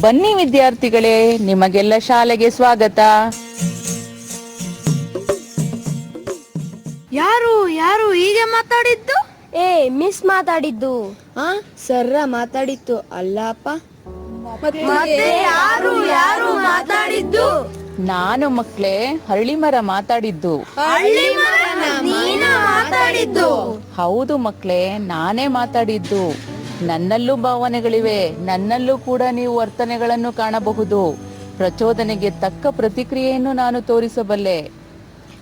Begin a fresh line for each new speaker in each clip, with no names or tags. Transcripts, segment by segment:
ಬನ್ನಿ ವಿದ್ಯಾರ್ಥಿಗಳೇ, ನಿಮಗೆಲ್ಲ ಶಾಲೆಗೆ ಸ್ವಾಗತ.
ಯಾರು ಯಾರು ಹೀಗೆ ಮಾತಾಡಿದ್ದು?
ಮಿಸ್ ಮಾತಾಡಿದ್ದು.
ಸರ್ರ ಮಾತಾಡಿತ್ತು ಅಲ್ಲಪ್ಪ.
ಮತ್ತೆ ಯಾರು ಯಾರು ಮಾತಾಡಿದ್ದು?
ನಾನು ಮಕ್ಕಳೇ ಹರಳಿಮರ ಮಾತಾಡಿದ್ದು.
ನೀನು ಮಾತಾಡಿದ್ದು?
ಹೌದು ಮಕ್ಕಳೇ, ನಾನೇ ಮಾತಾಡಿದ್ದು. ನನ್ನಲ್ಲೂ ಭಾವನೆಗಳಿವೆ, ನನ್ನಲ್ಲೂ ಕೂಡ ನೀವು ವರ್ತನೆಗಳನ್ನು ಕಾಣಬಹುದು. ಪ್ರಚೋದನೆಗೆ ತಕ್ಕ ಪ್ರತಿಕ್ರಿಯೆಯನ್ನು ನಾನು ತೋರಿಸಬಲ್ಲೆ.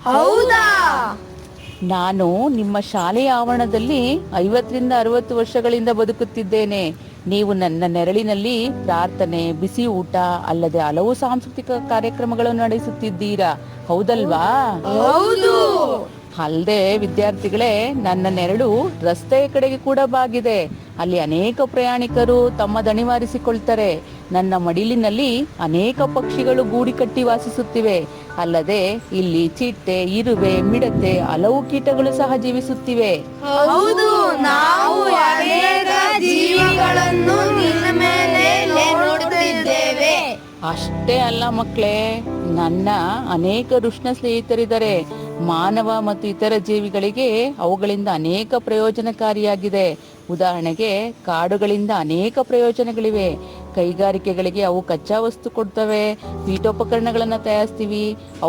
ಹೌದಾ?
ನಾನು ನಿಮ್ಮ ಶಾಲೆಯ ಆವರಣದಲ್ಲಿ 50-60 ವರ್ಷಗಳಿಂದ ಬದುಕುತ್ತಿದ್ದೇನೆ. ನೀವು ನನ್ನ ನೆರಳಿನಲ್ಲಿ ಪ್ರಾರ್ಥನೆ, ಬಿಸಿ ಊಟ ಅಲ್ಲದೆ ಹಲವು ಸಾಂಸ್ಕೃತಿಕ ಕಾರ್ಯಕ್ರಮಗಳನ್ನು ನಡೆಸುತ್ತಿದ್ದೀರಾ, ಹೌದಲ್ವಾ?
ಹೌದು.
ಅಲ್ಲದೆ ವಿದ್ಯಾರ್ಥಿಗಳೇ, ನನ್ನ ನೆರಳು ರಸ್ತೆಯ ಕಡೆಗೆ ಕೂಡ ಬಾಗಿದೆ. ಅಲ್ಲಿ ಅನೇಕ ಪ್ರಯಾಣಿಕರು ತಮ್ಮ ದಣಿವಾರಿಸಿಕೊಳ್ತಾರೆ. ನನ್ನ ಮಡಿಲಿನಲ್ಲಿ ಅನೇಕ ಪಕ್ಷಿಗಳು ಗೂಡಿ ಕಟ್ಟಿ ವಾಸಿಸುತ್ತಿವೆ. ಅಲ್ಲದೆ ಇಲ್ಲಿ ಚಿಟ್ಟೆ, ಇರುವೆ, ಮಿಡತೆ, ಹಲವು ಕೀಟಗಳು ಸಹ ಜೀವಿಸುತ್ತಿವೆ.
ಹೌದು, ನಾವು ಅನೇಕ ಜೀವಿಗಳನ್ನು ನಿನ್ನ ಮೇಲೆ ನೋಡುತ್ತಿದ್ದೇವೆ.
ಅಷ್ಟೇ ಅಲ್ಲ ಮಕ್ಕಳೇ, ನನ್ನ ಅನೇಕ ಋಷ್ಣ ಸ್ನೇಹಿತರಿದ್ದಾರೆ. ಮಾನವ ಮತ್ತು ಇತರ ಜೀವಿಗಳಿಗೆ ಅವುಗಳಿಂದ ಅನೇಕ ಪ್ರಯೋಜನಕಾರಿಯಾಗಿದೆ. ಉದಾಹರಣೆಗೆ ಕಾಡುಗಳಿಂದ ಅನೇಕ ಪ್ರಯೋಜನಗಳಿವೆ. ಕೈಗಾರಿಕೆಗಳಿಗೆ ಅವು ಕಚ್ಚಾ ವಸ್ತು ಕೊಡ್ತವೆ, ಪೀಠೋಪಕರಣಗಳನ್ನ ತಯಾರಿಸ್ತೀವಿ,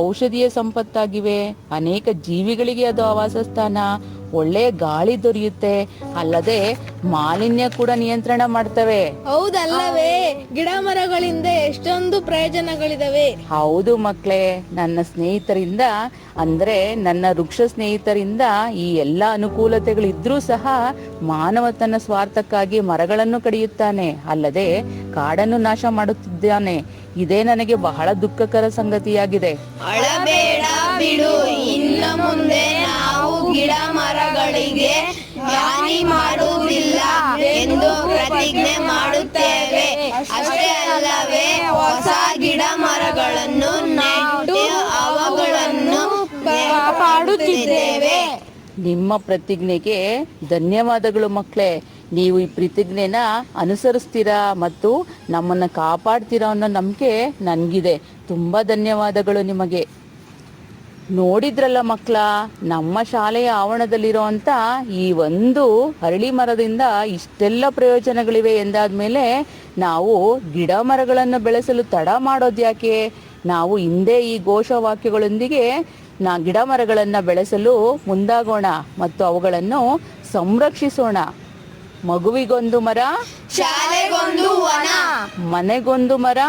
ಔಷಧೀಯ ಸಂಪತ್ತಾಗಿವೆ. ಅನೇಕ ಜೀವಿಗಳಿಗೆ ಅದು ಆವಾಸ ಸ್ಥಾನ, ಒಳ್ಳೆಯ ಗಾಳಿ ದೊರೆಯುತ್ತೆ. ಅಲ್ಲದೆ ಮಾಲಿನ್ಯ ಕೂಡ ನಿಯಂತ್ರಣ ಮಾಡ್ತವೆ.
ಹೌದಲ್ಲವೇ? ಗಿಡ ಮರಗಳಿಂದ ಎಷ್ಟೊಂದು ಪ್ರಯೋಜನಗಳಿದಾವೆ.
ಹೌದು ಮಕ್ಕಳೇ, ನನ್ನ ಸ್ನೇಹಿತರಿಂದ ಅಂದ್ರೆ ನನ್ನ ವೃಕ್ಷ ಸ್ನೇಹಿತರಿಂದ ಈ ಎಲ್ಲ ಅನುಕೂಲತೆಗಳಿದ್ರೂ ಸಹ ಮಾನವ ತನ್ನ ಸ್ವಾರ್ಥಕ್ಕಾಗಿ ಮರಗಳನ್ನು ಕಡಿಯುತ್ತಾನೆ, ಅಲ್ಲದೆ ಕಾಡನ್ನು ನಾಶ ಮಾಡುತ್ತಿದ್ದಾನೆ. ಇದೇ ನನಗೆ ಬಹಳ ದುಃಖಕರ ಸಂಗತಿಯಾಗಿದೆ.
ಅಳಬೇಡ ಬಿಡು, ಇನ್ನು ಮುಂದೆ ನಾವು ಗಿಡ ಮರಗಳಿಗೆ ಹಾನಿ ಮಾಡುವುದಿಲ್ಲ ಎಂದು ಪ್ರತಿಜ್ಞೆ ಮಾಡುತ್ತೇವೆ. ಅಷ್ಟೇ ಅಲ್ಲವೇ, ಹೊಸ ಗಿಡ ಮರಗಳನ್ನು ನೆಟ್ಟು ಅವುಗಳನ್ನು ಕಾಪಾಡುತ್ತಿದ್ದೇವೆ.
ನಿಮ್ಮ ಪ್ರತಿಜ್ಞೆಗೆ ಧನ್ಯವಾದಗಳು ಮಕ್ಕಳೇ. ನೀವು ಈ ಪ್ರತಿಜ್ಞೆನ ಅನುಸರಿಸ್ತೀರಾ ಮತ್ತು ನಮ್ಮನ್ನ ಕಾಪಾಡ್ತೀರಾ ಅನ್ನೋ ನಂಬಿಕೆ ನನ್ಗಿದೆ. ತುಂಬಾ ಧನ್ಯವಾದಗಳು ನಿಮಗೆ. ನೋಡಿದ್ರಲ್ಲ ಮಕ್ಕಳ, ನಮ್ಮ ಶಾಲೆಯ ಆವರಣದಲ್ಲಿರುವಂತ ಈ ಒಂದು ಹರಳಿ ಮರದಿಂದ ಇಷ್ಟೆಲ್ಲ ಪ್ರಯೋಜನಗಳಿವೆ ಎಂದಾದ್ಮೇಲೆ ನಾವು ಗಿಡ ಮರಗಳನ್ನು ಬೆಳೆಸಲು ತಡ ಮಾಡೋದ್ಯಾಕೆ? ನಾವು ಹಿಂದೆ ಈ ಘೋಷವಾಕ್ಯಗಳೊಂದಿಗೆ ಗಿಡ ಮರಗಳನ್ನು ಬೆಳೆಸಲು ಮುಂದಾಗೋಣ ಮತ್ತು ಅವುಗಳನ್ನು ಸಂರಕ್ಷಿಸೋಣ. ಮಗುವಿಗೊಂದು ಮರ,
ಶಾಲೆಗೊಂದು ವನ,
ಮನೆಗೊಂದು ಮರ,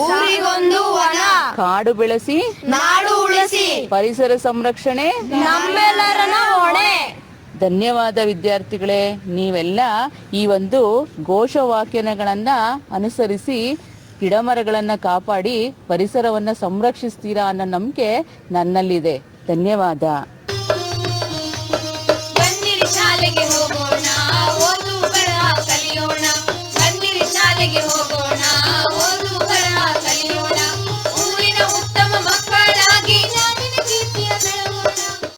ಊರಿಗೊಂದು ವನ,
ಕಾಡು ಬೆಳೆಸಿ
ನಾಡು ಉಳಿಸಿ,
ಪರಿಸರ ಸಂರಕ್ಷಣೆ
ನಮ್ಮೆಲ್ಲರನ ಹೊಣೆ.
ಧನ್ಯವಾದ ವಿದ್ಯಾರ್ಥಿಗಳೇ. ನೀವೆಲ್ಲ ಈ ಒಂದು ಘೋಷವಾಕ್ಯಗಳನ್ನ ಅನುಸರಿಸಿ ಗಿಡ ಮರಗಳನ್ನ ಕಾಪಾಡಿ ಪರಿಸರವನ್ನ ಸಂರಕ್ಷಿಸ್ತೀರಾ ಅನ್ನೋ ನಂಬಿಕೆ ನನ್ನಲ್ಲಿದೆ. ಧನ್ಯವಾದ.
ಬನ್ನಿರಿ ಶಾಲೆಗೆ